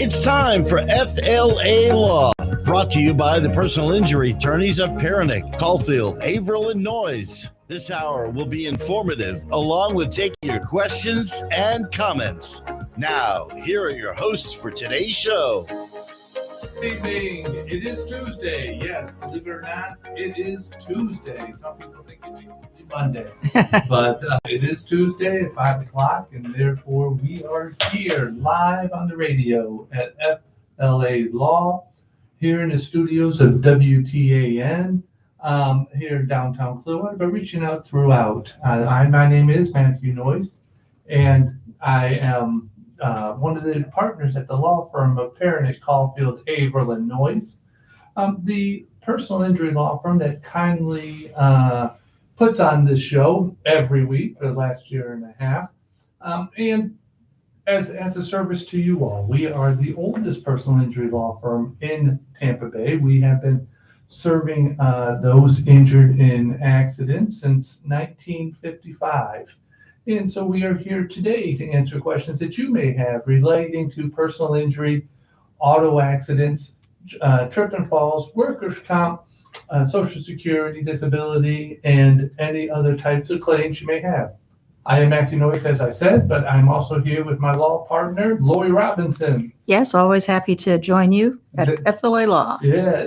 It's time for FLALAW, brought to you by the personal injury attorneys of Perenich, Caulfield, Avril Noyes. This hour will be informative, along with taking your questions and comments. Now, here are your hosts for today's show. Good evening. It is Tuesday. Yes, believe it or not, it is Tuesday. Some people think it's Monday, but it is Tuesday at 5 o'clock, and therefore we are here live on the radio at FLALAW here in the studios of WTAN here in downtown Clearwater, but reaching out throughout. My name is Matthew Noyes, and I am one of the partners at the law firm of Perenich, Caulfield, Avril Noyes, the personal injury law firm that kindly puts on this show every week for the last year and a half. And as a service to you all, we are the oldest personal injury law firm in Tampa Bay. We have been serving those injured in accidents since 1955. And so we are here today to answer questions that you may have relating to personal injury, auto accidents, trip and falls, workers' comp, Social Security, disability, and any other types of claims you may have. I am Matthew Noyes, as I said, but I'm also here with my law partner, Lorrie Robinson. Yes, always happy to join you at FLALAW. Yeah.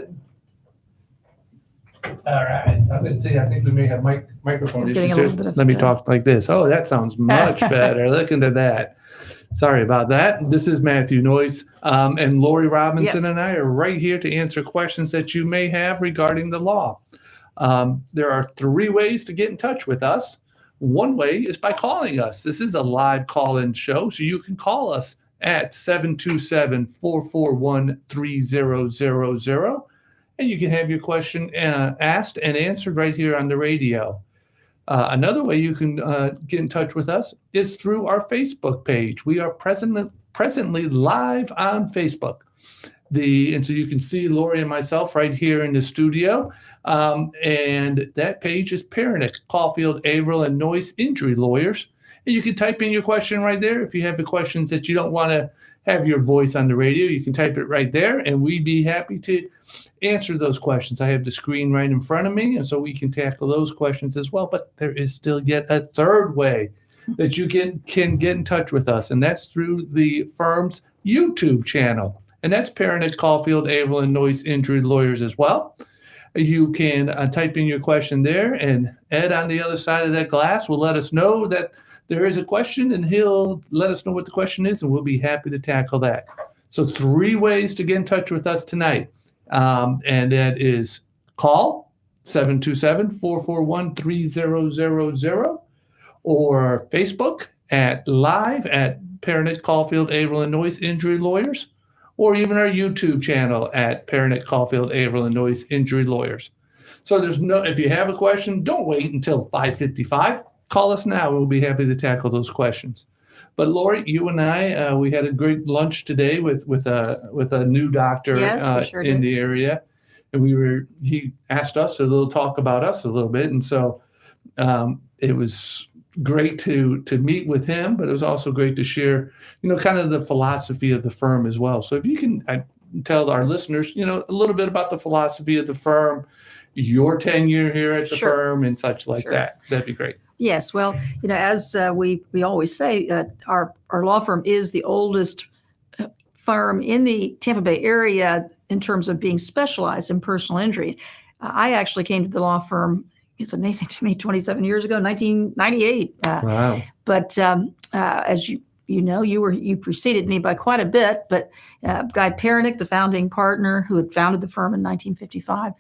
All right. Let's see. I think we may have microphone issues. Let me talk like this. Oh, that sounds much better. Look into that. Sorry about that. This is Matthew Noyes, and Lorrie Robinson. Yes. And I are right here to answer questions that you may have regarding the law. There are 3 ways to get in touch with us. One way is by calling us. This is a live call-in show, so you can call us at 727-441-3000. And you can have your question asked and answered right here on the radio. Another way you can get in touch with us is through our Facebook page. We are presently live on Facebook. And so you can see Lorrie and myself right here in the studio. And that page is Perenich, Caulfield, Avril, and Noyes Injury Lawyers. And you can type in your question right there. If you have the questions that you don't want to have your voice on the radio, you can type it right there, and we'd be happy to answer those questions. I have the screen right in front of me, and so we can tackle those questions as well. But there is still yet a third way that you can get in touch with us, and that's through the firm's YouTube channel. And that's Perenich, Caulfield, Avril, and Noyes Injury Lawyers as well. You can type in your question there, and Ed on the other side of that glass will let us know that there is a question, and he'll let us know what the question is, and we'll be happy to tackle that. So 3 ways to get in touch with us tonight. And that is call 727-441-3000, or Facebook at live at Perenich, Caulfield, Avril, and Noyes Injury Lawyers, or even our YouTube channel at Perenich, Caulfield, Avril, and Noyes Injury Lawyers. So if you have a question, don't wait until 5:55. Call us now. We'll be happy to tackle those questions. But Lorrie, you and I, we had a great lunch today with a new doctor in the area, and he asked us to talk about us a little bit, and so it was great to meet with him. But it was also great to share, kind of the philosophy of the firm as well. So if you can tell our listeners, a little bit about the philosophy of the firm, your tenure here at the firm, and such like that, that'd be great. Yes, well, as we always say, our law firm is the oldest firm in the Tampa Bay area in terms of being specialized in personal injury. I actually came to the law firm, it's amazing to me, 27 years ago, 1998. Wow. But as you preceded me by quite a bit, but Guy Perenich, the founding partner who had founded the firm in 1955,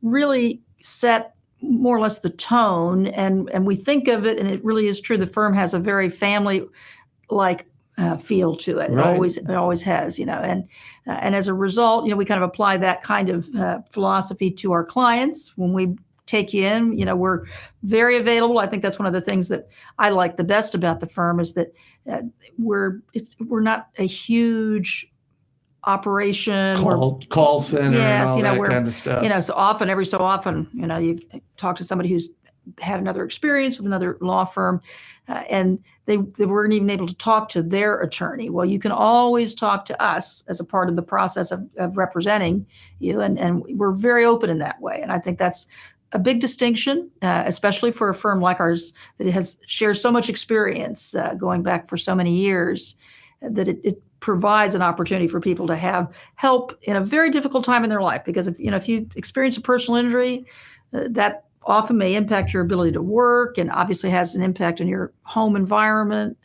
really set more or less the tone, and we think of it, and it really is true. The firm has a very family-like feel to it. Right. It always has, and as a result, we kind of apply that kind of philosophy to our clients when we take you in. We're very available. I think that's one of the things that I like the best about the firm is that we're not a huge operation call center, yes, and all that kind of stuff. So every so often, you talk to somebody who's had another experience with another law firm, and they weren't even able to talk to their attorney. Well, you can always talk to us as a part of the process of representing you, and we're very open in that way. And I think that's a big distinction, especially for a firm like ours that shares so much experience going back for so many years, that it provides an opportunity for people to have help in a very difficult time in their life. Because if you experience a personal injury, that often may impact your ability to work, and obviously has an impact on your home environment.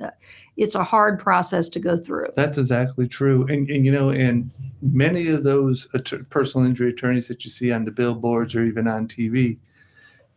It's a hard process to go through. That's exactly true. And many of those personal injury attorneys that you see on the billboards or even on TV,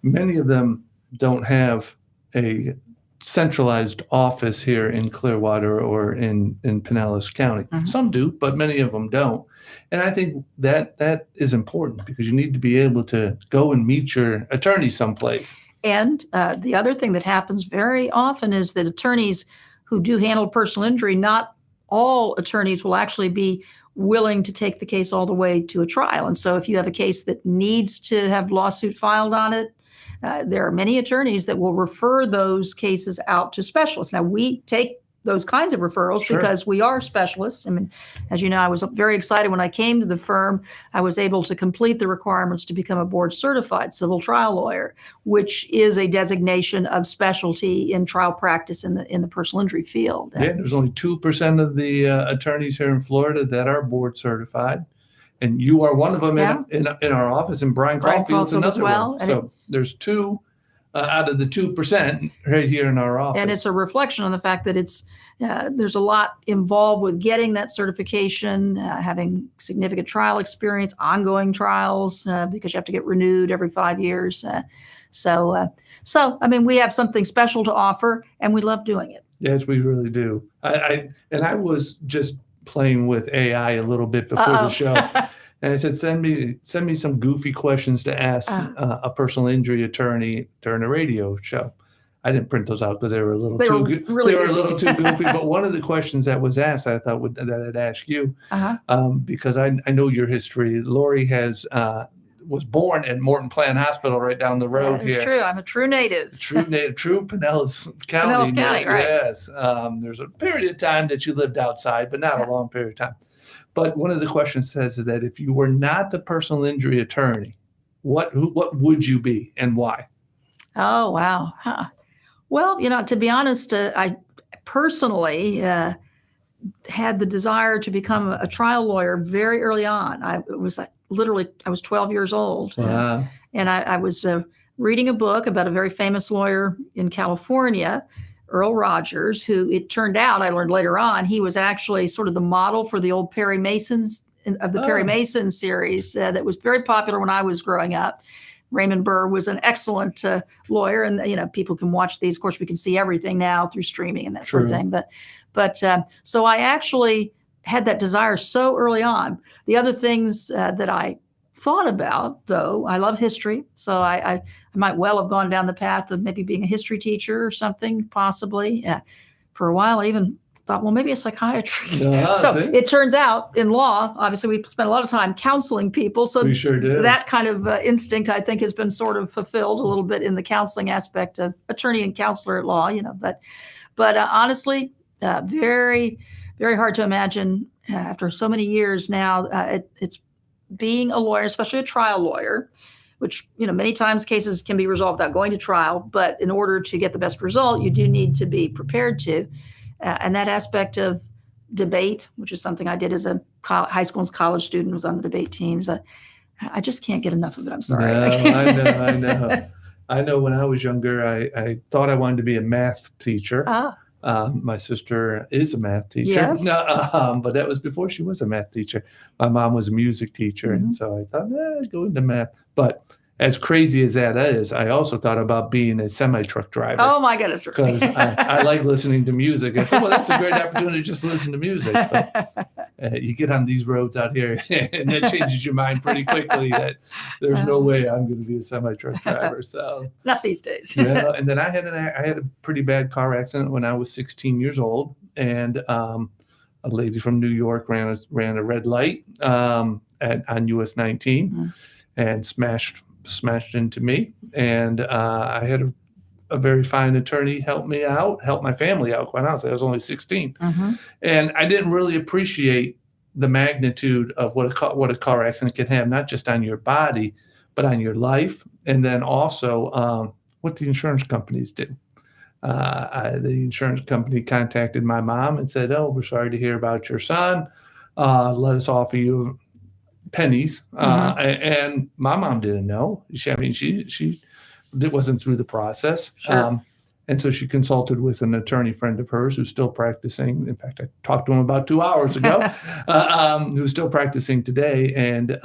many of them don't have a centralized office here in Clearwater or in Pinellas County. Mm-hmm. Some do, but many of them don't. And I think that is important, because you need to be able to go and meet your attorney someplace. And the other thing that happens very often is that attorneys who do handle personal injury, not all attorneys will actually be willing to take the case all the way to a trial. And so if you have a case that needs to have lawsuit filed on it, there are many attorneys that will refer those cases out to specialists. Now, we take those kinds of referrals because we are specialists. I mean, as you know, I was very excited when I came to the firm. I was able to complete the requirements to become a board certified civil trial lawyer, which is a designation of specialty in trial practice in the personal injury field. Yeah, there's only 2% of the attorneys here in Florida that are board certified. And you are one of them in our office, and Brian Caulfield's another one. So there's 2 out of the 2% right here in our office. And it's a reflection on the fact that there's a lot involved with getting that certification, having significant trial experience, ongoing trials, because you have to get renewed every 5 years. So I mean, we have something special to offer, and we love doing it. Yes, we really do. I was just playing with AI a little bit before the show. And I said, send me some goofy questions to ask a personal injury attorney during a radio show. I didn't print those out because they were a little too goofy. But one of the questions that was asked, I thought that I'd ask you, because I know your history. Lorrie was born at Morton Plant Hospital right down the road here. That's true. I'm a true native. True Pinellas County. Pinellas County, right. Yes. There's a period of time that you lived outside, but not a long period of time. But one of the questions says that if you were not the personal injury attorney, what would you be and why? Oh, wow. Huh. Well, to be honest, I personally had the desire to become a trial lawyer very early on. I was 12 years old. Wow. And I was reading a book about a very famous lawyer in California, Earl Rogers, who it turned out, I learned later on, he was actually sort of the model for the old Perry Masons of the Perry Mason series that was very popular when I was growing up. Raymond Burr was an excellent lawyer, and people can watch these. Of course, we can see everything now through streaming and that sort of thing. But so I actually had that desire so early on. The other things that I thought about, though, I love history, so I might well have gone down the path of maybe being a history teacher or something, possibly. For a while, I even thought, well, maybe a psychiatrist. So it turns out in law, obviously, we spent a lot of time counseling people. So we sure did. That kind of instinct, I think, has been sort of fulfilled a little bit in the counseling aspect of attorney and counselor at law. But honestly, very, very hard to imagine after so many years now. It's being a lawyer, especially a trial lawyer, which, many times cases can be resolved without going to trial. But in order to get the best result, you do need to be prepared to. And that aspect of debate, which is something I did as a high school and college student, was on the debate teams. I just can't get enough of it. I'm sorry. No, I know. I know when I was younger, I thought I wanted to be a math teacher. My sister is a math teacher. Yes. But that was before she was a math teacher. My mom was a music teacher. And so I thought, go into math. But as crazy as that is, I also thought about being a semi-truck driver. Oh, my goodness. Because I like listening to music. I said, well, that's a great opportunity just to listen to music. But, you get on these roads out here, and that changes your mind pretty quickly that there's no way I'm going to be a semi-truck driver. So not these days. Yeah, and then I had a pretty bad car accident when I was 16 years old, and a lady from New York ran a red light on US 19 and smashed smashed into me, and I had a very fine attorney help me out, help my family out. Quite honestly, I was only 16, and I didn't really appreciate the magnitude of what a car accident can have, not just on your body, but on your life, and then also what the insurance companies do. The insurance company contacted my mom and said, "Oh, we're sorry to hear about your son. Let us offer you pennies." And my mom didn't know. She wasn't through the process. Sure. And so she consulted with an attorney friend of hers who's still practicing. In fact, I talked to him about 2 hours ago, who's still practicing today, and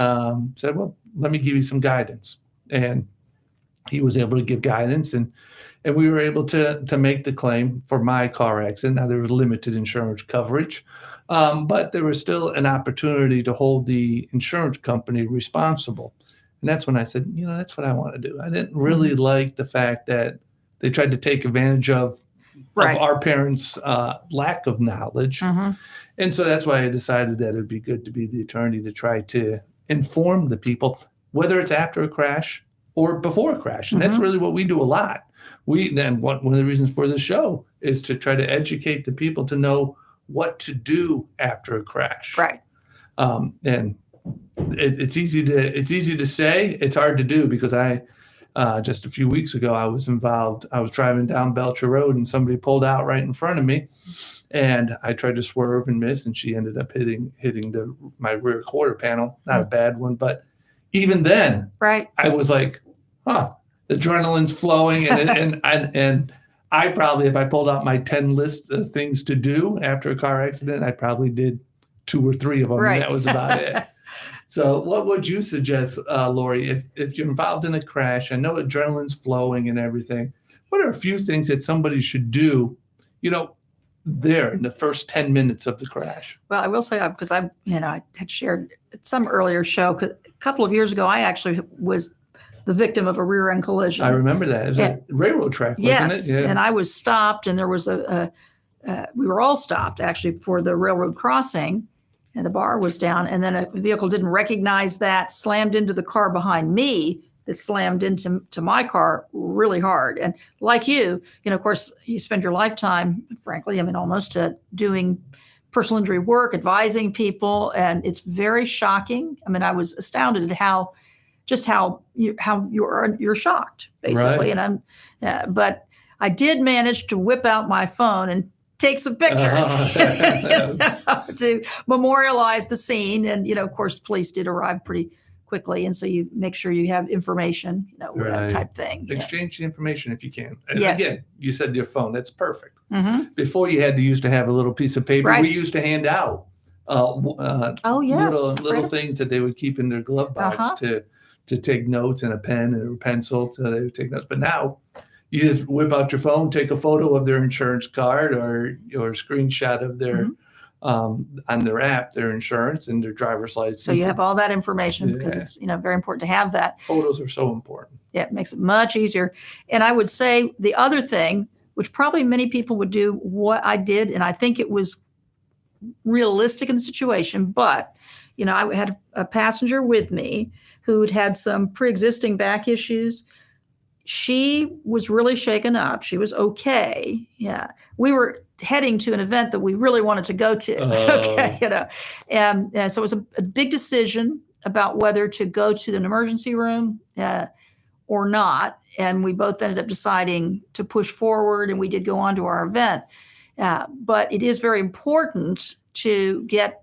said, "Well, let me give you some guidance." And he was able to give guidance, and we were able to make the claim for my car accident. Now, there was limited insurance coverage, but there was still an opportunity to hold the insurance company responsible. And that's when I said, that's what I want to do. I didn't really like the fact that they tried to take advantage of our parents' lack of knowledge. And so that's why I decided that it'd be good to be the attorney to try to inform the people, whether it's after a crash or before a crash. And that's really what we do a lot. One of the reasons for this show is to try to educate the people to know what to do after a crash. Right. And it's easy to say, it's hard to do, because just a few weeks ago, I was driving down Belcher Road and somebody pulled out right in front of me, and I tried to swerve and miss, and she ended up hitting my rear quarter panel. Not a bad one, but even then, I was like, the adrenaline's flowing, and I probably, if I pulled out my 10 list of things to do after a car accident, I probably did 2 or 3 of them, and that was about it. So what would you suggest, Lorrie, if you're involved in a crash? I know adrenaline's flowing and everything. What are a few things that somebody should do, there in the first 10 minutes of the crash? Well, I will say, because I had shared some earlier show, a couple of years ago, I actually was the victim of a rear end collision. I remember that. It was a railroad track, wasn't it? Yeah. And I was stopped, and there was we were all stopped actually for the railroad crossing, and the bar was down, and then a vehicle didn't recognize that, slammed into the car behind me, that slammed into my car really hard. And like you, of course, you spend your lifetime, frankly, almost doing personal injury work, advising people, and it's very shocking. I was astounded at how you're shocked, basically. Right. And but I did manage to whip out my phone and take some pictures to memorialize the scene. And, of course, police did arrive pretty quickly. And so you make sure you have information, type thing. Exchange the information if you can. Yes. Again, you said your phone. That's perfect. Before you used to have a little piece of paper. We used to hand out little things that they would keep in their glove box to take notes, and a pen and a pencil, so they would take notes. But now you just whip out your phone, take a photo of their insurance card or a screenshot of their on their app, their insurance and their driver's license. So you have all that information because it's very important to have that. Photos are so important. Yeah, it makes it much easier. And I would say the other thing, which probably many people would do what I did, and I think it was realistic in the situation, but I had a passenger with me who'd had some pre-existing back issues. She was really shaken up. She was okay. Yeah. We were heading to an event that we really wanted to go to. And so it was a big decision about whether to go to an emergency room or not. And we both ended up deciding to push forward, and we did go on to our event. But it is very important to get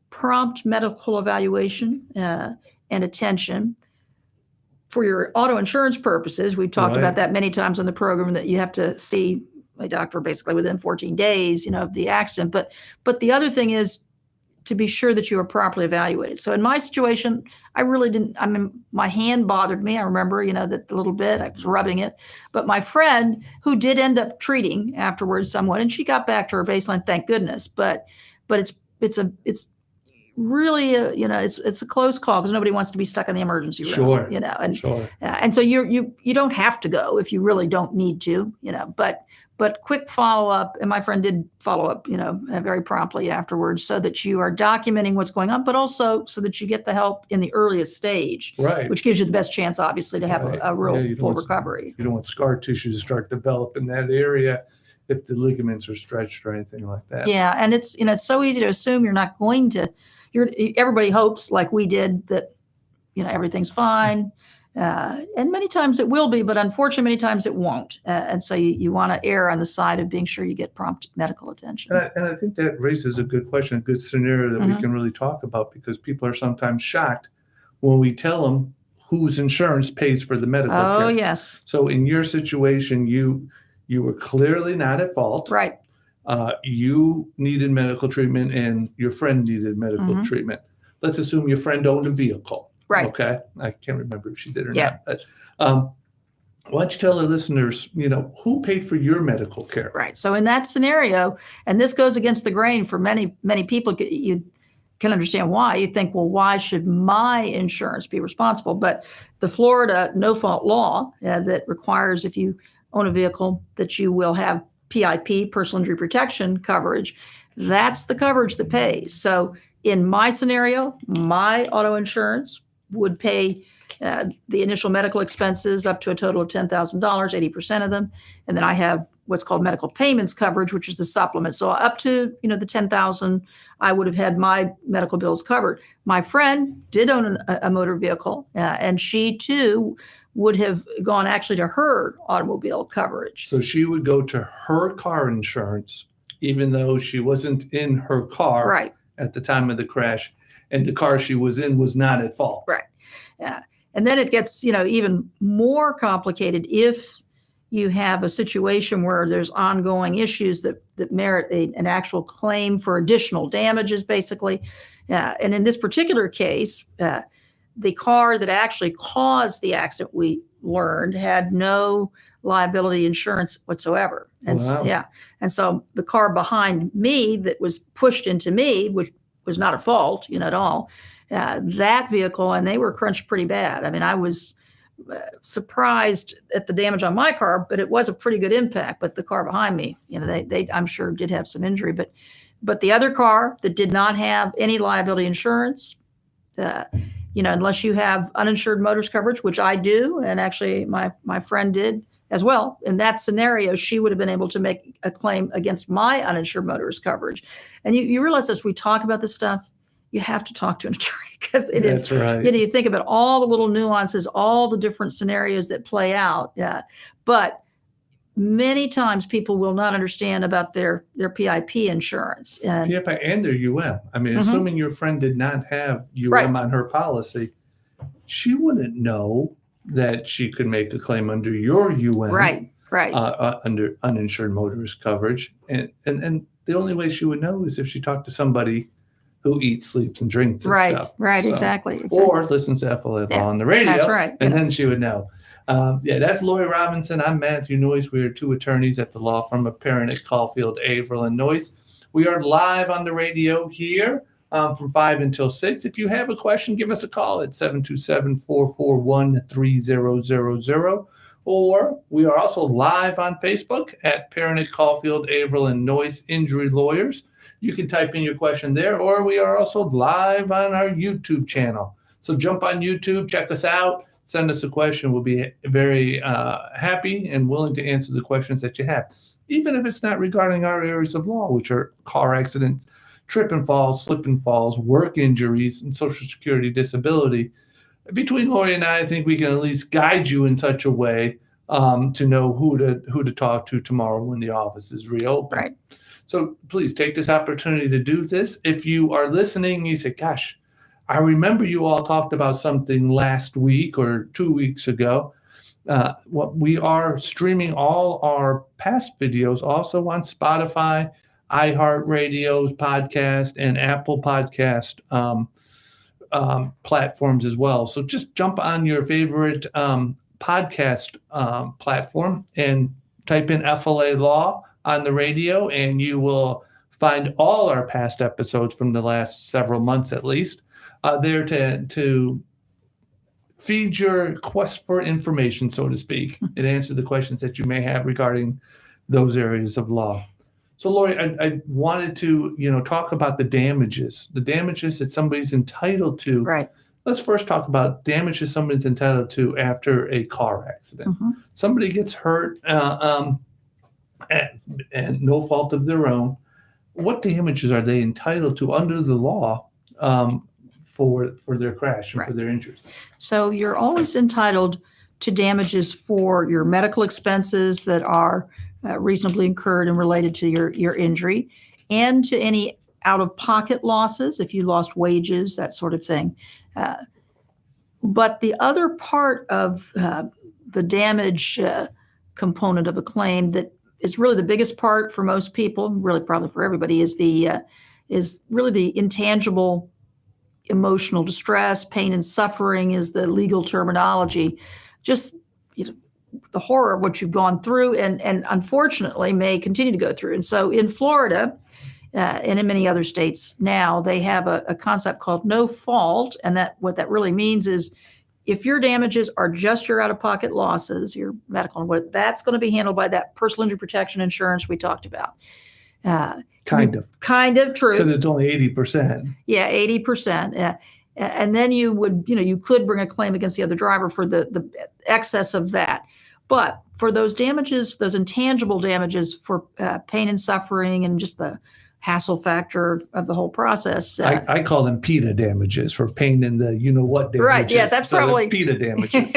prompt medical evaluation and attention for your auto insurance purposes. We've talked about that many times on the program, that you have to see a doctor basically within 14 days, of the accident. But the other thing is to be sure that you are properly evaluated. So in my situation, I really didn't, my hand bothered me. I remember, that a little bit, I was rubbing it, but my friend who did end up treating afterwards somewhat, and she got back to her baseline, thank goodness. But it's really it's a close call, because nobody wants to be stuck in the emergency room. And so you don't have to go if you really don't need to, but but quick follow-up. And my friend did follow up, very promptly afterwards, so that you are documenting what's going on, but also so that you get the help in the earliest stage, Right. which gives you the best chance, obviously, to have Right. a real Yeah, full recovery. You don't want scar tissue to start developing in that area if the ligaments are stretched or anything like that. Yeah, and it's so easy to assume you're not going to. Everybody hopes, like we did, that everything's fine, and many times it will be, but unfortunately, many times it won't. And so you want to err on the side of being sure you get prompt medical attention. And I think that raises a good question, a good scenario that we can really talk about, because people are sometimes shocked when we tell them whose insurance pays for the medical care. Oh, yes. So in your situation, you were clearly not at fault. Right. You needed medical treatment and your friend needed medical treatment. Let's assume your friend owned a vehicle. Right. Okay. I can't remember if she did or Yeah. not. But why don't you tell the listeners, who paid for your medical care? Right. So in that scenario, and this goes against the grain for many, many people, you can understand why. You think, well, why should my insurance be responsible? But the Florida no-fault law that requires, if you own a vehicle, that you will have PIP, personal injury protection coverage, that's the coverage that pays. So in my scenario, my auto insurance would pay the initial medical expenses up to a total of $10,000, 80% of them. And then I have what's called medical payments coverage, which is the supplement. So up to, the $10,000, I would have had my medical bills covered. My friend did own a motor vehicle, and she too would have gone actually to her automobile coverage. So she would go to her car insurance, even though she wasn't in her car Right. at the time of the crash, and the car she was in was not at fault. Right. Yeah. And then it gets, even more complicated if you have a situation where there's ongoing issues that merit an actual claim for additional damages, basically. And in this particular case, the car that actually caused the accident, we learned, had no liability insurance whatsoever. And Wow. And so the car behind me that was pushed into me, which was not a fault, at all, that vehicle, and they were crunched pretty bad. I mean, I was surprised at the damage on my car, but it was a pretty good impact. But the car behind me, they I'm sure did have some injury. But the other car that did not have any liability insurance, unless you have uninsured motorist coverage, which I do, and actually my friend did as well. In that scenario, she would have been able to make a claim against my uninsured motorist coverage. And you realize as we talk about this stuff, you have to talk to an attorney, because it is. That's right. You think about all the little nuances, all the different scenarios that play out. Yeah. But many times people will not understand about their PIP insurance. And PIP and their UM. I mean, assuming your friend did not have UM on her policy, she wouldn't know that she could make a claim under your UM. Right. Under uninsured motorist coverage. And the only way she would know is if she talked to somebody who eats, sleeps, and drinks and stuff. Right, So, exactly. Or listens to FLALAW on the radio. That's right. And then she would know. That's Lorrie Robinson. I'm Matthew Noyes. We are two attorneys at the law firm of Perenich, Caulfield, Avril Noyes. We are live on the radio here from 5 until 6. If you have a question, give us a call at 727-441-3000. Or we are also live on Facebook at Perenich, Caulfield, Avril, and Noyes Injury Lawyers. You can type in your question there, or we are also live on our YouTube channel. So jump on YouTube, check us out, send us a question. We'll be very happy and willing to answer the questions that you have, even if it's not regarding our areas of law, which are car accidents, trip and falls, slip and falls, work injuries, and Social Security disability. Between Lorrie and I think we can at least guide you in such a way to know who to talk to tomorrow when the office is reopened. Right. So please take this opportunity to do this. If you are listening, you say, gosh, I remember you all talked about something last week or 2 weeks ago. We are streaming all our past videos also on Spotify, iHeartRadio's podcast, and Apple Podcast platforms as well. So just jump on your favorite podcast platform and type in FLALAW on the radio, and you will find all our past episodes from the last several months at least there to feed your quest for information, so to speak. It answers the questions that you may have regarding those areas of law. So, Lorrie, I wanted to, talk about the damages that somebody's entitled to. Right. Let's first talk about damages somebody's entitled to after a car accident. Mm-hmm. Somebody gets hurt and no fault of their own. What damages are they entitled to under the law for their crash and for their injuries? So you're always entitled to damages for your medical expenses that are reasonably incurred and related to your injury, and to any out-of-pocket losses if you lost wages, that sort of thing. But the other part of the damage component of a claim that is really the biggest part for most people, really probably for everybody, is really the intangible emotional distress. Pain and suffering is the legal terminology. Just the horror of what you've gone through and unfortunately may continue to go through. And so in Florida and in many other states now, they have a concept called no fault. And what that really means is if your damages are just your out-of-pocket losses, your medical, and that's going to be handled by that personal injury protection insurance we talked about. Kind of true. Because it's only 80%. Yeah, 80%. And then you could bring a claim against the other driver for the excess of that. But for those damages, those intangible damages for pain and suffering and just the hassle factor of the whole process. I call them PETA damages, for pain and the what damages. Right, yeah, that's probably PETA damages.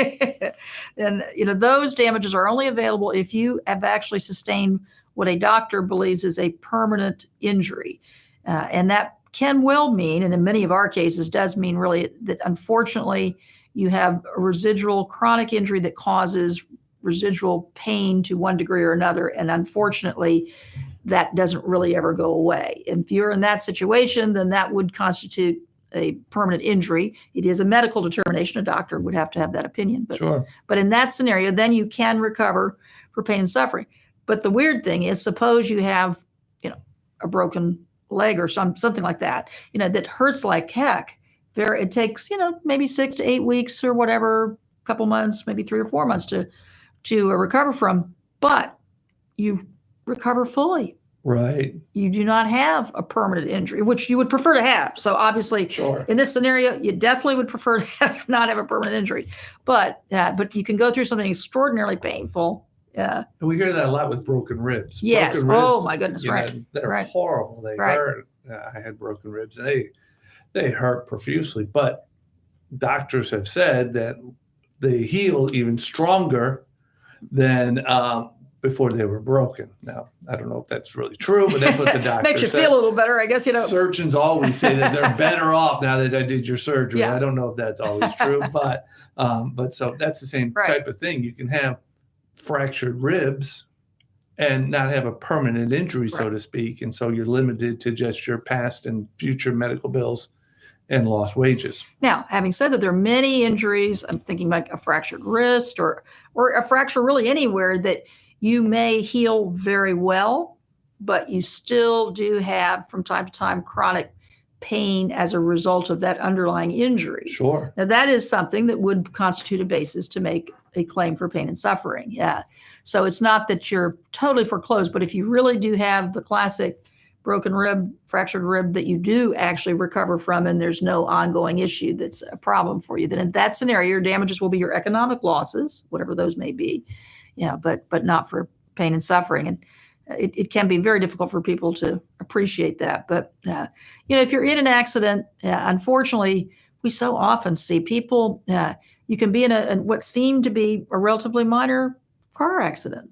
And those damages are only available if you have actually sustained what a doctor believes is a permanent injury. And that can well mean, and in many of our cases does mean really, that unfortunately you have a residual chronic injury that causes residual pain to one degree or another. And unfortunately, that doesn't really ever go away. And if you're in that situation, then that would constitute a permanent injury. It is a medical determination. A doctor would have to have that opinion. But, sure. But in that scenario, then you can recover for pain and suffering. But the weird thing is, suppose you have, a broken leg or something like that, that hurts like heck. It takes, maybe 6 to 8 weeks or whatever, a couple months, maybe 3 or 4 months to recover from, but you recover fully. Right. You do not have a permanent injury, which you would prefer to have. So obviously, sure, in this scenario, you definitely would prefer to not have a permanent injury. But you can go through something extraordinarily painful. And we hear that a lot with broken ribs. Yes. Broken ribs, oh my goodness. Right. They're horrible. They hurt. I had broken ribs, and they hurt profusely. But doctors have said that they heal even stronger than before they were broken. Now, I don't know if that's really true, but that's what the doctor Makes you said. feel a little better, I guess. Surgeons always say that they're better off now that I did your surgery. Yeah. I don't know if that's always true, but so that's the same type of thing. You can have fractured ribs and not have a permanent injury, so to speak. And so you're limited to just your past and future medical bills and lost wages. Now, having said that, there are many injuries. I'm thinking like a fractured wrist or a fracture really anywhere that you may heal very well, but you still do have from time to time chronic pain as a result of that underlying injury. Sure. Now, that is something that would constitute a basis to make a claim for pain and suffering. Yeah. So it's not that you're totally foreclosed, but if you really do have the classic broken rib, fractured rib that you do actually recover from, and there's no ongoing issue that's a problem for you, then in that scenario, your damages will be your economic losses, whatever those may be. Yeah, but not for pain and suffering. And it can be very difficult for people to appreciate that. But, if you're in an accident, unfortunately, we so often see people, you can be in what seemed to be a relatively minor car accident.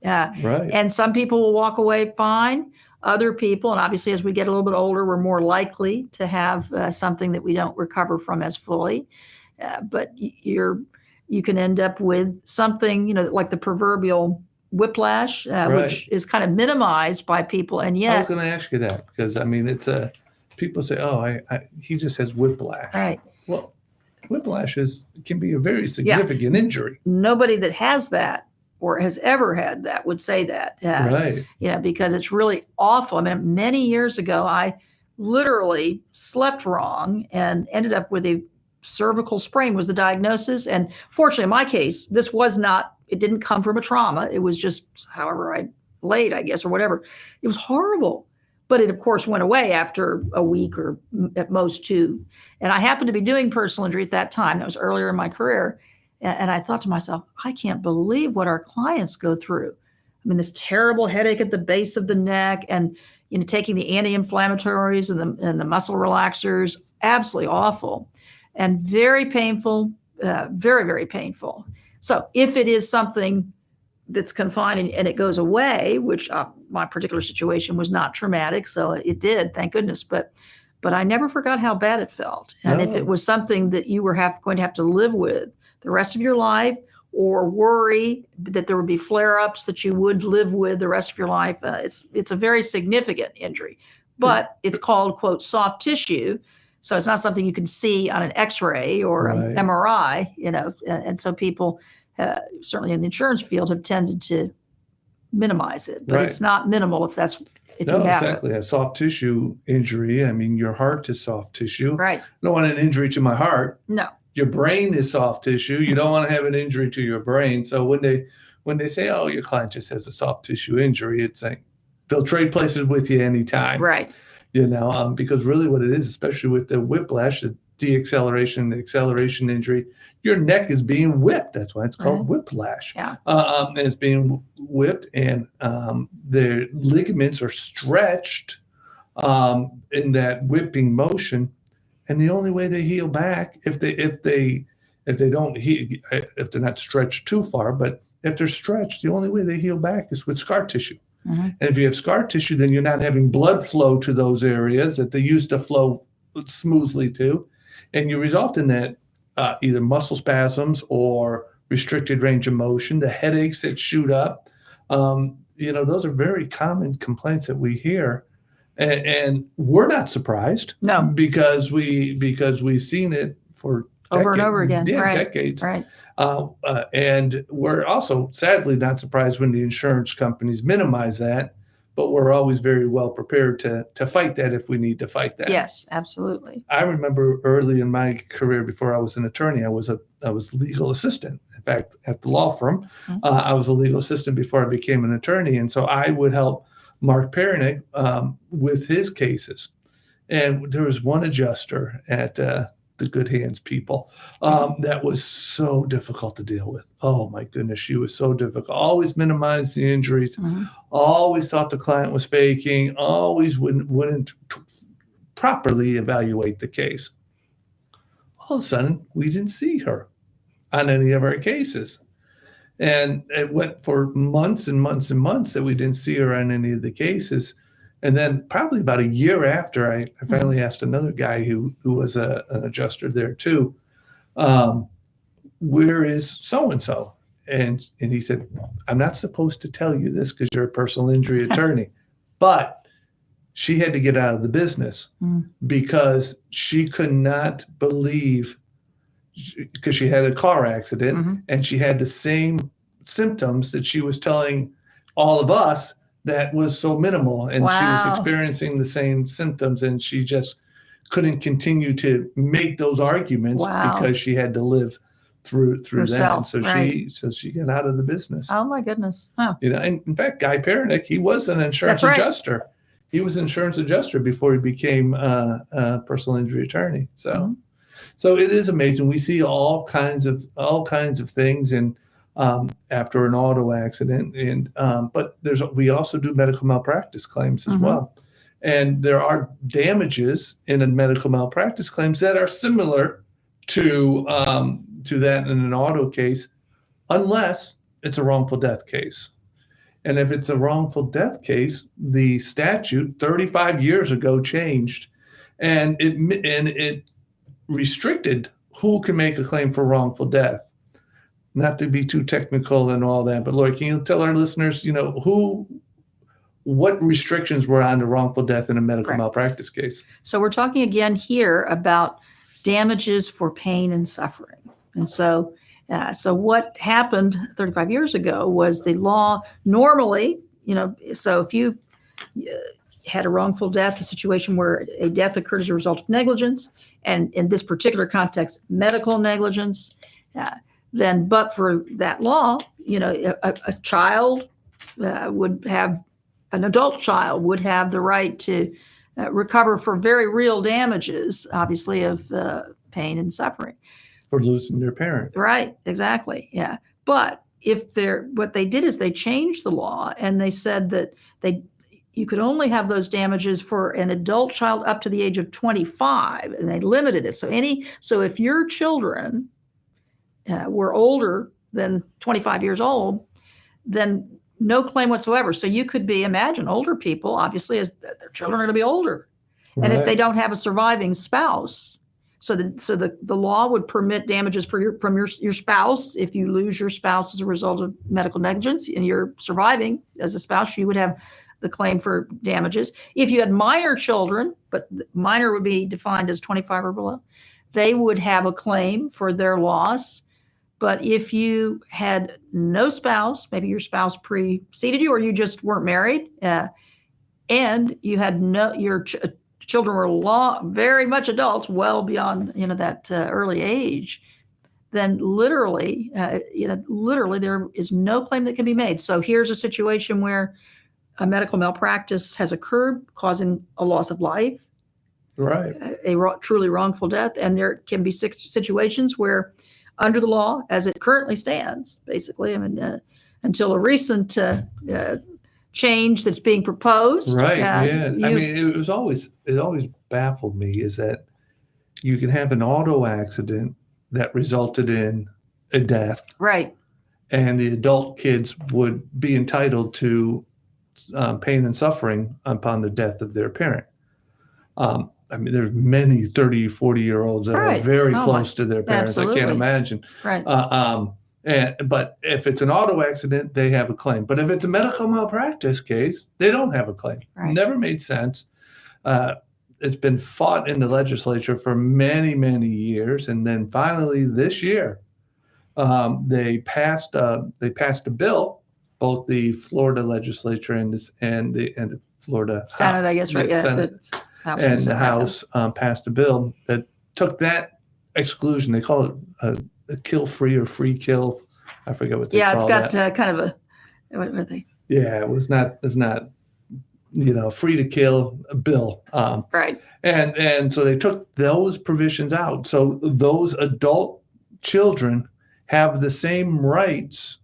Right. And some people will walk away fine. Other people, and obviously as we get a little bit older, we're more likely to have something that we don't recover from as fully. But you can end up with something, like the proverbial whiplash, which is kind of minimized by people. And yet, I was going to ask you that because it's people say, "Oh, he just has whiplash." Right. Well, whiplash can be a very significant injury. Nobody that has that or has ever had that would say that. Right. Because it's really awful. Many years ago, I literally slept wrong and ended up with a cervical sprain was the diagnosis. And fortunately, in my case, it didn't come from a trauma. It was just however I late, I guess, or whatever. It was horrible. But it, of course, went away after a week or at most 2. And I happened to be doing personal injury at that time. That was earlier in my career. And I thought to myself, I can't believe what our clients go through. I mean, this terrible headache at the base of the neck and, taking the anti-inflammatories and the muscle relaxers, absolutely awful and very painful, very, very painful. So if it is something that's confined and it goes away, which my particular situation was not traumatic, so it did, thank goodness. But I never forgot how bad it felt. And if it was something that you were going to have to live with the rest of your life, or worry that there would be flare-ups that you would live with the rest of your life, it's a very significant injury. But it's called, quote, soft tissue. So it's not something you can see on an X-ray or an MRI, and so people, certainly in the insurance field, have tended to minimize it. But it's not minimal if you have exactly. A soft tissue injury. I mean, your heart is soft tissue. Right. I don't want an injury to my heart. No. Your brain is soft tissue. You don't want to have an injury to your brain. So when they say, oh, your client just has a soft tissue injury, it's like they'll trade places with you anytime. Right. Because really what it is, especially with the whiplash, the deacceleration, the acceleration injury, your neck is being whipped. That's why it's called whiplash. Yeah. And it's being whipped, and the ligaments are stretched in that whipping motion. And the only way they heal back, if they don't heal, if they're not stretched too far, but if they're stretched, the only way they heal back is with scar tissue. Mm-hmm. And if you have scar tissue, then you're not having blood flow to those areas that they used to flow smoothly to, and you result in that either muscle spasms or restricted range of motion, the headaches that shoot up. Those are very common complaints that we hear. And we're not surprised, no, because we've seen it for over and over again, decades, right? And we're also sadly not surprised when the insurance companies minimize that, but we're always very well prepared to fight that if we need to fight that. Yes, absolutely. I remember early in my career, before I was an attorney, I was legal assistant. In fact, at the law firm, I was a legal assistant before I became an attorney, and so I would help Mark Perenich with his cases. And there was one adjuster at the Good Hands people that was so difficult to deal with. Oh my goodness, she was so difficult. Always minimized the injuries, always thought the client was faking, always wouldn't properly evaluate the case. All of a sudden, we didn't see her on any of our cases. And it went for months and months and months that we didn't see her on any of the cases. And then probably about a year after, I finally asked another guy who was an adjuster there too, where is so-and-so? And he said, I'm not supposed to tell you this because you're a personal injury attorney, but she had to get out of the business because she could not believe, because she had a car accident and she had the same symptoms that she was telling all of us that was so minimal, and she was experiencing the same symptoms, and she just couldn't continue to make those arguments because she had to live through herself, that. And so she got out of the business. Oh my goodness. Oh. And in fact, Guy Perenich, he was an insurance adjuster. He was an insurance adjuster before he became a personal injury attorney. So so it is amazing. We see all kinds of things, and after an auto accident, and but we also do medical malpractice claims as well, and there are damages in a medical malpractice claims that are similar to that in an auto case, unless it's a wrongful death case. And if it's a wrongful death case, the statute 35 years ago changed, and it restricted who can make a claim for wrongful death. Not to be too technical and all that, but Lorrie, can you tell our listeners, what restrictions were on the wrongful death in a medical malpractice case? So we're talking again here about damages for pain and suffering. And so what happened 35 years ago was the law normally, so if you had a wrongful death, a situation where a death occurred as a result of negligence, and in this particular context, medical negligence, then but for that law, a child would have an adult child would have the right to recover for very real damages, obviously, of pain and suffering. For losing their parent. Right, exactly. Yeah. But what they did is they changed the law, and they said that you could only have those damages for an adult child up to the age of 25, and they limited it. So if your children were older than 25 years old, then no claim whatsoever. So you could imagine older people, obviously, as their children are going to be older. Right. And if they don't have a surviving spouse, so the law would permit damages from your spouse. If you lose your spouse as a result of medical negligence and you're surviving as a spouse, you would have the claim for damages. If you had minor children, but minor would be defined as 25 or below, they would have a claim for their loss. But if you had no spouse, maybe your spouse preceded you, or you just weren't married, and you had your children were very much adults, well beyond that early age, then literally there is no claim that can be made. So here's a situation where a medical malpractice has occurred, causing a loss of life, right? A truly wrongful death, and there can be situations where, under the law as it currently stands, basically, until a recent change that's being proposed. Right. It always baffled me is that you can have an auto accident that resulted in a death. Right. And the adult kids would be entitled to pain and suffering upon the death of their parent. There's many 30, 40-year-olds that are very close to their parents. Absolutely. I can't imagine. Right. But if it's an auto accident, they have a claim. But if it's a medical malpractice case, they don't have a claim. Right. Never made sense. It's been fought in the legislature for many, many years. And then finally this year, they passed a bill, both the Florida legislature and the Florida Senate, I guess, right? Yeah. Senate. The House passed a bill that took that exclusion. They call it a kill free or free kill. I forget what they call it. Yeah, it's got kind of a, what are they? Yeah, it's not free to kill bill. Right. And so they took those provisions out. So those adult children have the same rights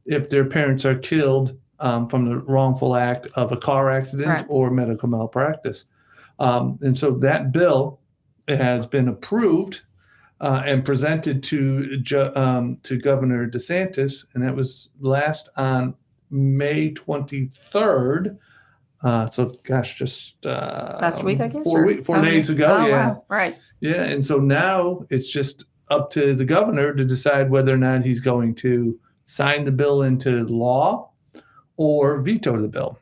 if their parents are killed from the wrongful act of a car accident or medical malpractice. And so that bill has been approved and presented to Governor DeSantis, and that was last on May 23rd. Just last week, I guess, 4 days ago. Oh, yeah, wow. Right. Yeah, and so now it's just up to the governor to decide whether or not he's going to sign the bill into law or veto the bill.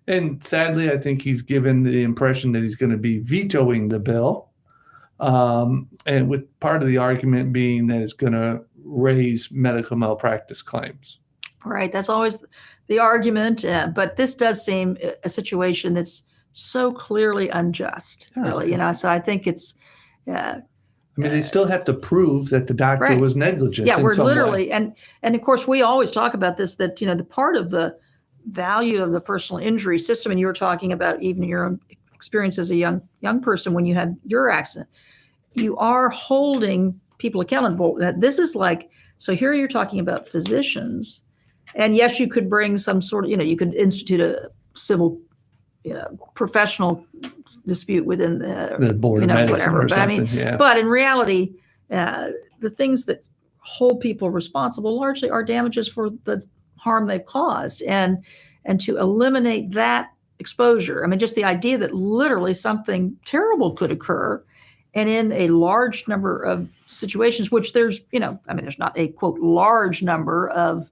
And sadly, I think he's given the impression that he's going to be vetoing the bill, and with part of the argument being that it's going to raise medical malpractice claims. Right. That's always the argument. But this does seem a situation that's so clearly unjust, really. So I think it's. They still have to prove that the doctor was negligent. Yeah, we're literally, and of course, we always talk about this, that, the part of the value of the personal injury system, and you were talking about even your own experience as a young person when you had your accident, you are holding people accountable. This is so here you're talking about physicians, and yes, you could bring some sort of, you could institute a civil, professional dispute within the board of medicine or something. But in reality, the things that hold people responsible largely are damages for the harm they've caused, and to eliminate that exposure. Just the idea that literally something terrible could occur, and in a large number of situations, which there's not a quote large number of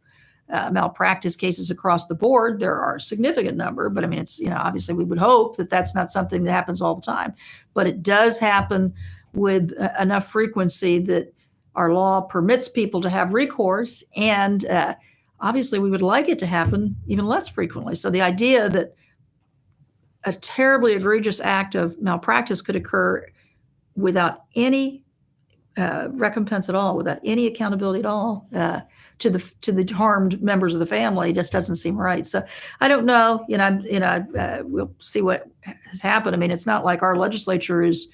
malpractice cases across the board. There are a significant number, but it's, obviously we would hope that that's not something that happens all the time, but it does happen with enough frequency that our law permits people to have recourse. And obviously we would like it to happen even less frequently. So the idea that a terribly egregious act of malpractice could occur without any recompense at all, without any accountability at all, to the harmed members of the family just doesn't seem right. So I don't know. We'll see what has happened. I mean, it's not like our legislature is,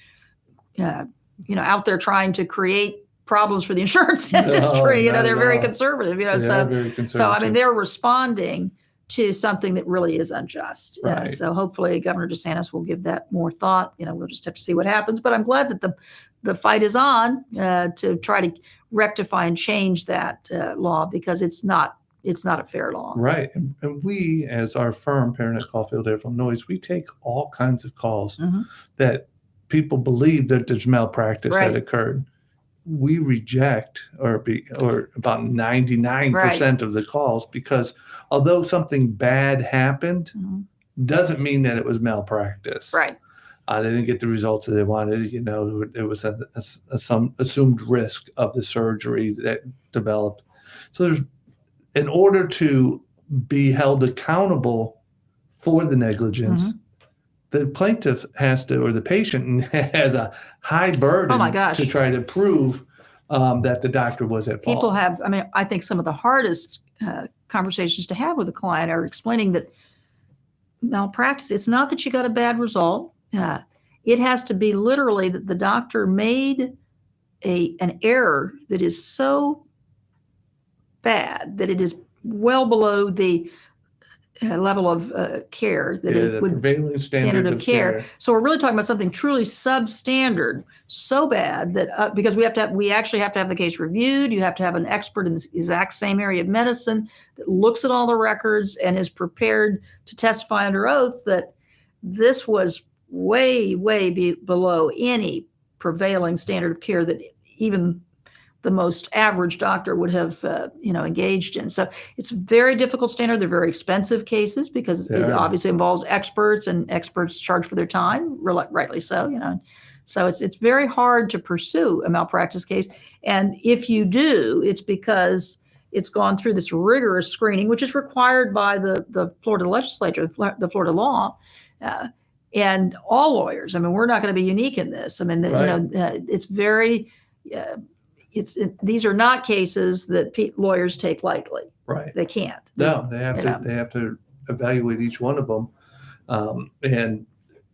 out there trying to create problems for the insurance industry. They're very conservative. So I mean, they're responding to something that really is unjust. Right. So hopefully Governor DeSantis will give that more thought. We'll just have to see what happens. But I'm glad that the fight is on to try to rectify and change that law, because it's not a fair law. Right. And we, as our firm, Perenich, Caulfield, Avril Noyes, we take all kinds of calls that people believe that there's malpractice that occurred. We reject or about 99% of the calls, because although something bad happened, doesn't mean that it was malpractice. Right. They didn't get the results that they wanted. It was some assumed risk of the surgery that developed. So in order to be held accountable for the negligence, the plaintiff has to, or the patient has a high burden to try to prove that the doctor was at fault. People have, I think some of the hardest conversations to have with a client are explaining that malpractice, it's not that you got a bad result. It has to be literally that the doctor made an error that is so bad that it is well below the level of care that it would prevailing standard of care. So we're really talking about something truly substandard, so bad that because we actually have to have the case reviewed. You have to have an expert in the exact same area of medicine that looks at all the records and is prepared to testify under oath that this was way, way below any prevailing standard of care that even the most average doctor would have, engaged in. So it's a very difficult standard. They're very expensive cases because it obviously involves experts, and experts charge for their time, rightly so. So it's very hard to pursue a malpractice case. And if you do, it's because it's gone through this rigorous screening, which is required by the Florida legislature, the Florida law, and all lawyers. We're not going to be unique in this. It's very. These are not cases that lawyers take lightly. Right. They can't. No, they have to evaluate each one of them, and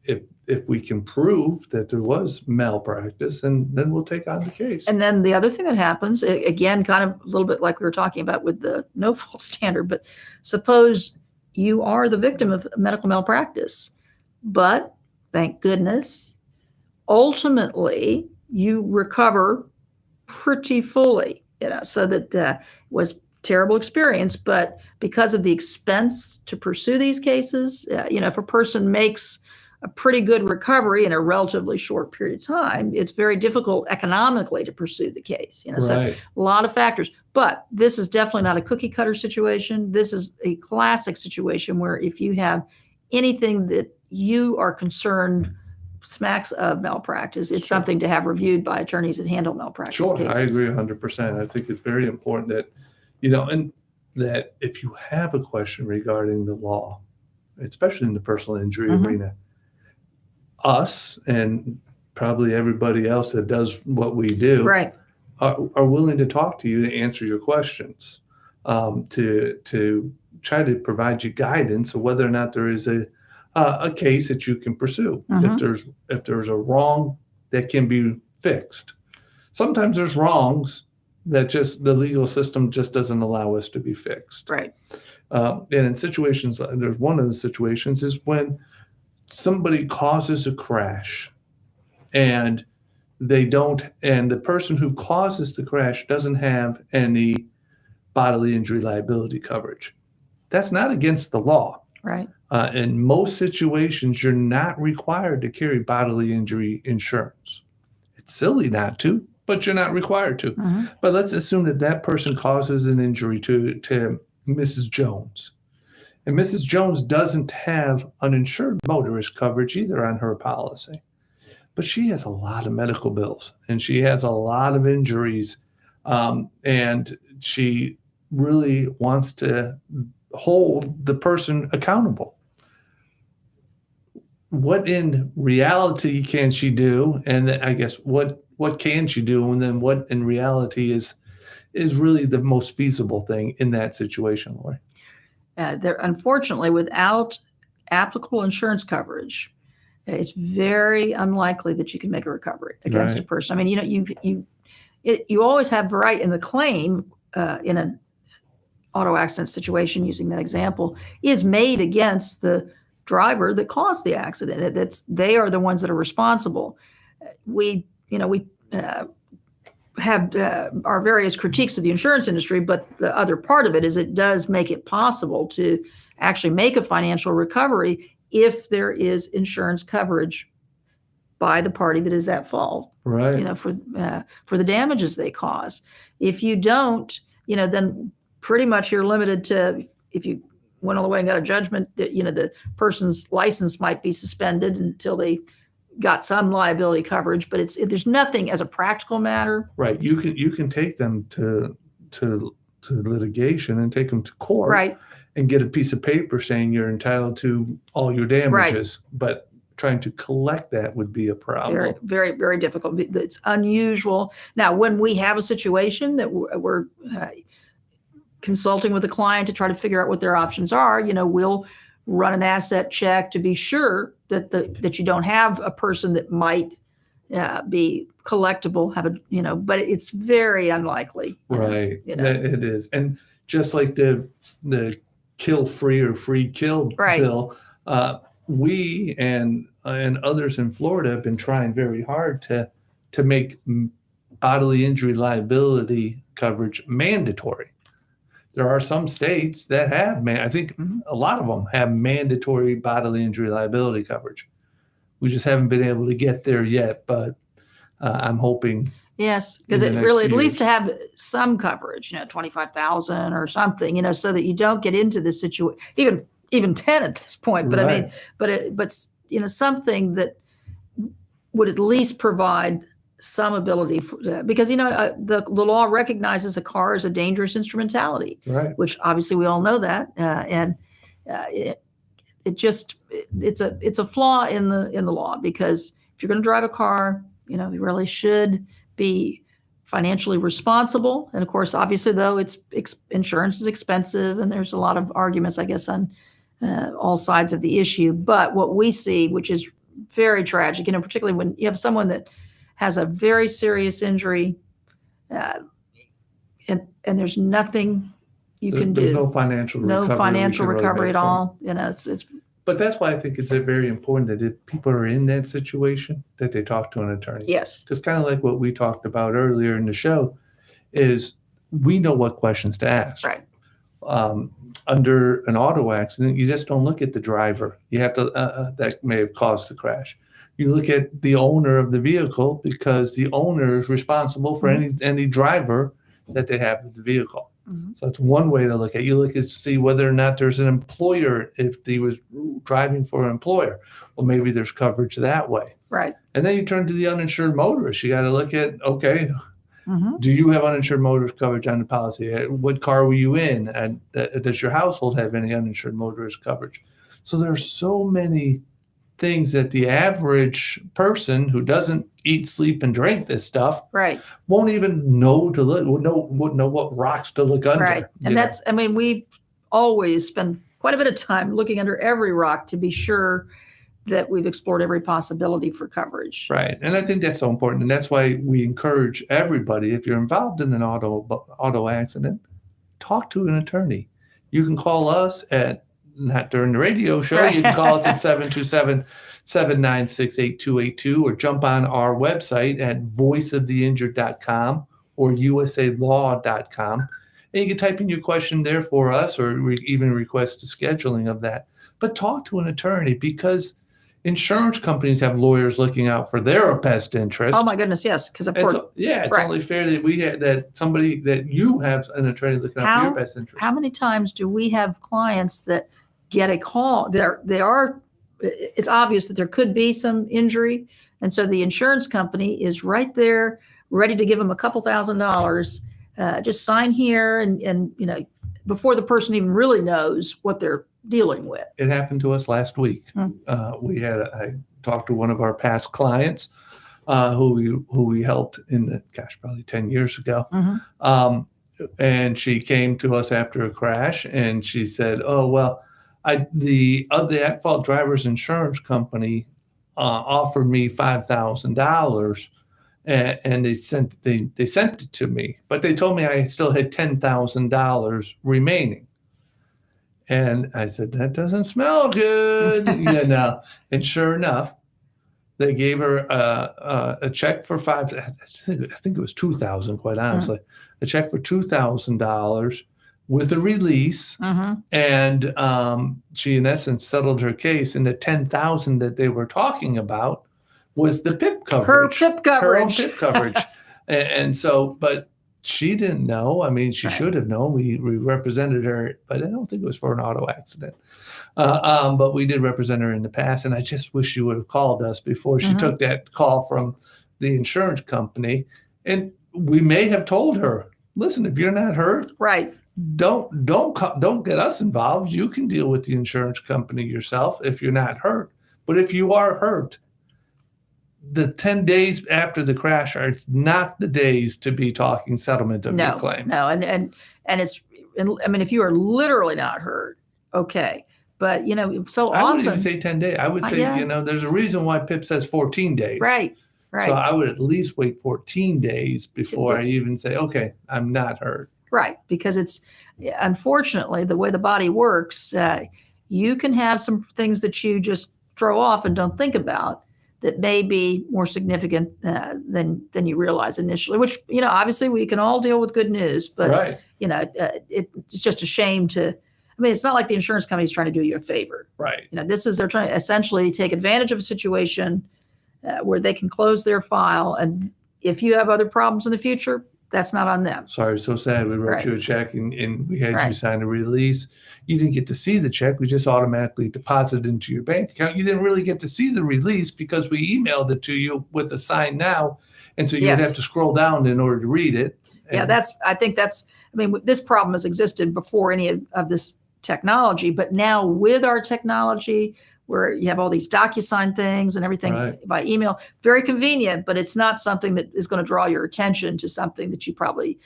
if we can prove that there was malpractice, and then we'll take on the case. And then the other thing that happens, again, kind of a little bit like we were talking about with the no fault standard, but suppose you are the victim of medical malpractice, but thank goodness, ultimately you recover pretty fully, so that was terrible experience. But because of the expense to pursue these cases, if a person makes a pretty good recovery in a relatively short period of time, it's very difficult economically to pursue the case. So a lot of factors. But this is definitely not a cookie cutter situation. This is a classic situation where if you have anything that you are concerned smacks of malpractice, it's something to have reviewed by attorneys that handle malpractice cases. I agree 100%. I think it's very important that, and that if you have a question regarding the law, especially in the personal injury arena, us and probably everybody else that does what we do are willing to talk to you to answer your questions, to try to provide you guidance of whether or not there is a case that you can pursue. If there's a wrong that can be fixed. Sometimes there's wrongs that just the legal system just doesn't allow us to be fixed. Right. And in situations, there's one of the situations is when somebody causes a crash and the person who causes the crash doesn't have any bodily injury liability coverage. That's not against the law. Right. In most situations, you're not required to carry bodily injury insurance. It's silly not to, but you're not required to. But let's assume that person causes an injury to Mrs. Jones. And Mrs. Jones doesn't have uninsured motorist coverage either on her policy. But she has a lot of medical bills, and she has a lot of injuries, and she really wants to hold the person accountable. What in reality can she do? And I guess what can she do? And then what in reality is is really the most feasible thing in that situation, Lori. Unfortunately, without applicable insurance coverage, it's very unlikely that you can make a recovery against a person. I mean, you always have the right in the claim in an auto accident situation, using that example, is made against the driver that caused the accident. They are the ones that are responsible. We have our various critiques of the insurance industry, but the other part of it is it does make it possible to actually make a financial recovery if there is insurance coverage by the party that is at fault, right? For the damages they caused. If you don't, then pretty much you're limited to, if you went all the way and got a judgment, that the person's license might be suspended until they got some liability coverage, but there's nothing as a practical matter. Right. You can take them to litigation and take them to court, right, and get a piece of paper saying you're entitled to all your damages. Right. But trying to collect that would be a problem. Very, very, very difficult. It's unusual. Now, when we have a situation that we're consulting with the client to try to figure out what their options are, we'll run an asset check to be sure that you don't have a person that might be collectible, but it's very unlikely. Right. It is. And just like the kill free or free kill bill, we and others in Florida have been trying very hard to make bodily injury liability coverage mandatory. There are some states that have, I think a lot of them have mandatory bodily injury liability coverage. We just haven't been able to get there yet, but I'm hoping. Yes, because it really, at least to have some coverage, $25,000 or something, so that you don't get into this situation, even 10 at this point. But I mean, something that would at least provide some ability because the law recognizes a car as a dangerous instrumentality, right? Which obviously we all know that, and it's a flaw in the law, because if you're going to drive a car, you really should be financially responsible. And of course, obviously, though, insurance is expensive, and there's a lot of arguments, I guess, on all sides of the issue. But what we see, which is very tragic, particularly when you have someone that has a very serious injury, and there's nothing you can do. There's no financial recovery at all. It's. But that's why I think it's very important that if people are in that situation, that they talk to an attorney. Yes. Because kind of like what we talked about earlier in the show, is we know what questions to ask. Right. Under an auto accident, you just don't look at the driver. You have to that may have caused the crash. You look at the owner of the vehicle, because the owner is responsible for any driver that they have with the vehicle. Mm-hmm. So that's one way to look at it. You look at see whether or not there's an employer, if he was driving for an employer. Well, maybe there's coverage that way. Right. And then you turn to the uninsured motorist. You got to look at, okay, do you have uninsured motorist coverage on the policy? What car were you in? And does your household have any uninsured motorist coverage? So there's so many things that the average person who doesn't eat, sleep, and drink this stuff won't even know to look, wouldn't know what rocks to look under. Right. And we always spend quite a bit of time looking under every rock to be sure that we've explored every possibility for coverage. Right. And I think that's so important. And that's why we encourage everybody, if you're involved in an auto accident, talk to an attorney. You can call us at, not during the radio show, you can call us at 727-796-8282, or jump on our website at voiceoftheinjured.com or usalaw.com. And you can type in your question there for us, or even request a scheduling of that. But talk to an attorney, because insurance companies have lawyers looking out for their best interest. Oh my goodness, yes, because of course, it's only fair that we have that you have an attorney looking out for your best interest. How many times do we have clients that get a call? It's obvious that there could be some injury, and so the insurance company is right there, ready to give them a couple $1,000. Just sign here, and before the person even really knows what they're dealing with. It happened to us last week. I talked to one of our past clients who we helped probably 10 years ago. And she came to us after a crash, and she said, "Oh well, the at-fault driver's insurance company offered me $5,000, and they sent it to me, but they told me I still had $10,000 remaining." And I said, "That doesn't smell good," And sure enough, they gave her a check for I think it was $2,000, quite honestly, a check for $2,000 with a release, and she in essence settled her case. And the $10,000 that they were talking about was the PIP coverage, her own PIP coverage, and so, but she didn't know. I mean, she should have known. We represented her, but I don't think it was for an auto accident. But we did represent her in the past, and I just wish she would have called us before she took that call from the insurance company. And we may have told her, "Listen, if you're not hurt, don't get us involved. You can deal with the insurance company yourself if you're not hurt. But if you are hurt, the 10 days after the crash are not the days to be talking settlement of your claim." No, and it's, I mean, if you are literally not hurt, okay. But, so I often. wouldn't even say 10 days. I would say, there's a reason why PIP says 14 days. Right. So I would at least wait 14 days before I even say, okay, I'm not hurt. Right. Because it's, unfortunately, the way the body works, you can have some things that you just throw off and don't think about that may be more significant than you realize initially, which, obviously we can all deal with good news, but, it's just a shame to, I mean, it's not like the insurance company is trying to do you a favor. Right. They're trying to essentially take advantage of a situation where they can close their file. And if you have other problems in the future, that's not on them. Sorry, so sad. We wrote you a check and we had you sign a release. You didn't get to see the check. We just automatically deposited into your bank account. You didn't really get to see the release because we emailed it to you with a sign now. And so you would have to scroll down in order to read it. And I think this problem has existed before any of this technology, but now with our technology, where you have all these DocuSign things and everything by email, very convenient, but it's not something that is going to draw your attention to something that you probably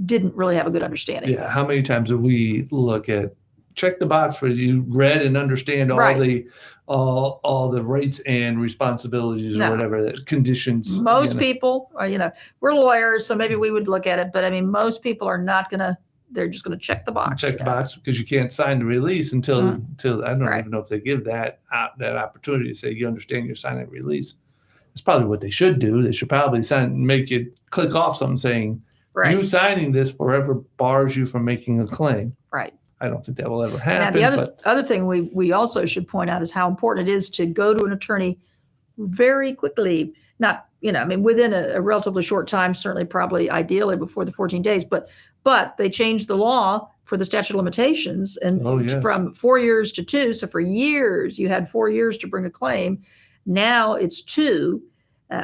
didn't really have a good understanding of. How many times do we look at, check the box for you read and understand all the rights and responsibilities or whatever the conditions. Most people are, we're lawyers, so maybe we would look at it, but I mean, most people are not going to. They're just going to check the box. Check the box because you can't sign the release until I don't even know if they give that opportunity to say you understand you're signing a release. That's probably what they should do. They should probably make you click off something saying you signing this forever bars you from making a claim. Right. I don't think that will ever happen. Now, the other thing we also should point out is how important it is to go to an attorney very quickly. Not, within a relatively short time, certainly probably ideally before the 14 days, but they changed the law for the statute of limitations and from 4 years to 2. So for years, you had 4 years to bring a claim. Now it's 2.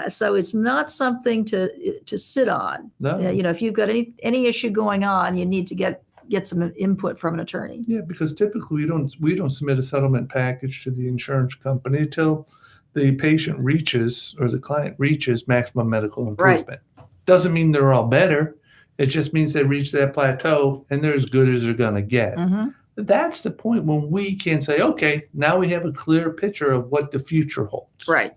So it's not something to sit on. No. If you've got any issue going on, you need to get some input from an attorney. Yeah, because typically we don't submit a settlement package to the insurance company until the patient reaches or the client reaches maximum medical improvement. Doesn't mean they're all better. It just means they reach that plateau and they're as good as they're going to get. That's the point when we can say, okay, now we have a clear picture of what the future holds. Right.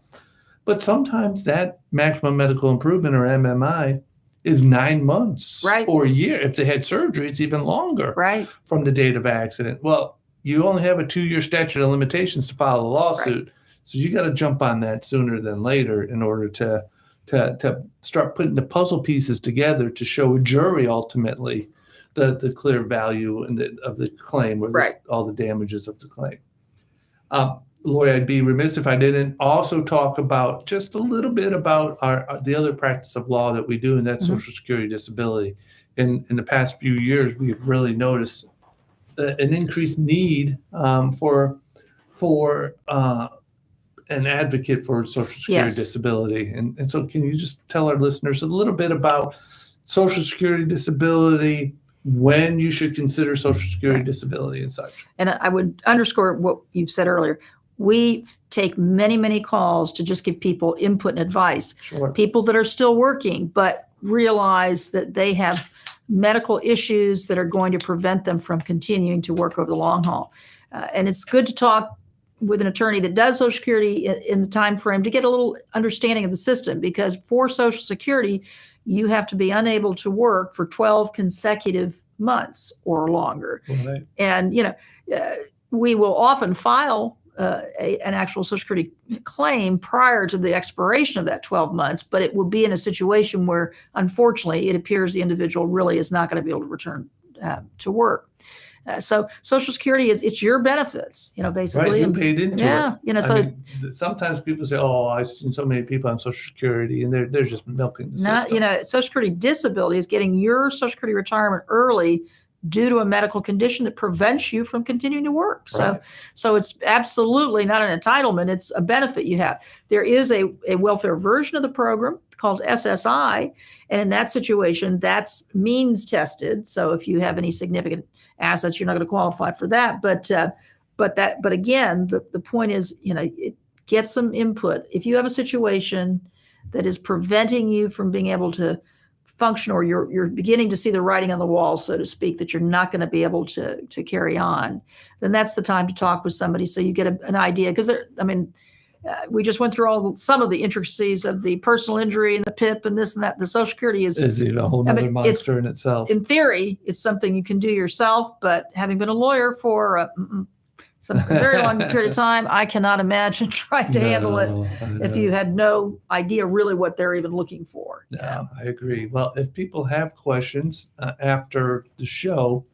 But sometimes that maximum medical improvement or MMI is 9 months or a year. If they had surgery, it's even longer from the date of accident. Well, you only have a 2-year statute of limitations to file a lawsuit. So you got to jump on that sooner than later in order to start putting the puzzle pieces together to show a jury ultimately the clear value of the claim or all the damages of the claim. Lorrie, I'd be remiss if I didn't also talk about just a little bit about the other practice of law that we do, and that's Social Security disability. In the past few years, we've really noticed an increased need for an advocate for Social Security disability. And so can you just tell our listeners a little bit about Social Security disability, when you should consider Social Security disability and such? And I would underscore what you've said earlier. We take many, many calls to just give people input and advice. People that are still working, but realize that they have medical issues that are going to prevent them from continuing to work over the long haul. And it's good to talk with an attorney that does Social Security in the time frame to get a little understanding of the system, because for Social Security, you have to be unable to work for 12 consecutive months or longer. Right. And, we will often file an actual Social Security claim prior to the expiration of that 12 months, but it will be in a situation where, unfortunately, it appears the individual really is not going to be able to return to work. So Social Security it's your benefits, basically. Right, you paid into it. Sometimes people say, "Oh, I've seen so many people on Social Security, and they're just milking the system." Social Security disability is getting your Social Security retirement early due to a medical condition that prevents you from continuing to work. Right. So it's absolutely not an entitlement. It's a benefit you have. There is a welfare version of the program called SSI. And in that situation, that's means tested. So if you have any significant assets, you're not going to qualify for that. But again, the point is, it gets some input. If you have a situation that is preventing you from being able to function, or you're beginning to see the writing on the wall, so to speak, that you're not going to be able to carry on, then that's the time to talk with somebody so you get an idea. Because we just went through some of the intricacies of the personal injury and the PIP and this and that. The Social Security is a whole other monster in itself. In theory, it's something you can do yourself, but having been a lawyer for a very long period of time, I cannot imagine trying to handle it if you had no idea really what they're even looking for. No, I agree. Well, if people have questions after the show,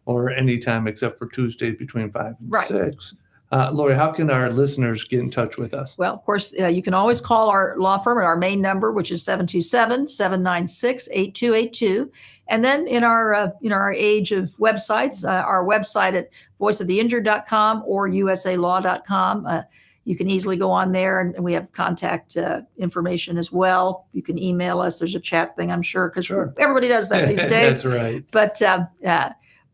or any time except for Tuesdays between 5 and 6, Lorrie, how can our listeners get in touch with us? Well, of course, you can always call our law firm at our main number, which is 727-796-8282. And then in our age of websites, our website at voiceoftheinjured.com or usalaw.com. You can easily go on there, and we have contact information as well. You can email us. There's a chat thing, I'm sure, because everybody does that these days. That's right. But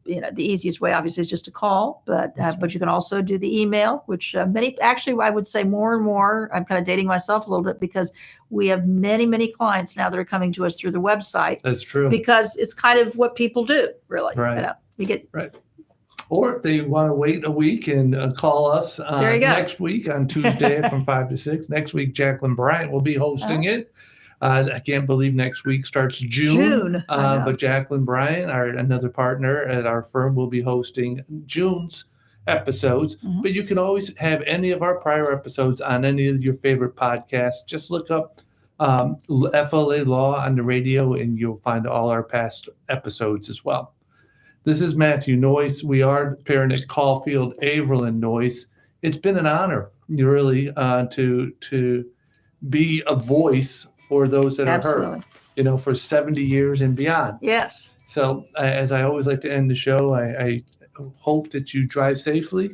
the easiest way, obviously, is just to call. But you can also do the email, which actually, I would say more and more. I'm kind of dating myself a little bit, because we have many, many clients now that are coming to us through the website. That's true. Because it's kind of what people do, really. Right. We get right. Or if they want to wait a week and call us next week on Tuesday from 5 to 6. Next week, Jacqueline Bryant will be hosting it. I can't believe next week starts June. But Jacqueline Bryant, another partner at our firm, will be hosting June's episodes. Mm-hmm. But you can always have any of our prior episodes on any of your favorite podcasts. Just look up FLALAW on the radio, and you'll find all our past episodes as well. This is Matthew Noyes. We are Perenich, Caulfield, Avril Noyes. It's been an honor, really, to be a voice for those that are hurt, for 70 years and beyond. Yes. So as I always like to end the show, I hope that you drive safely,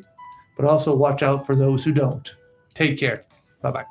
but also watch out for those who don't. Take care. Bye-bye.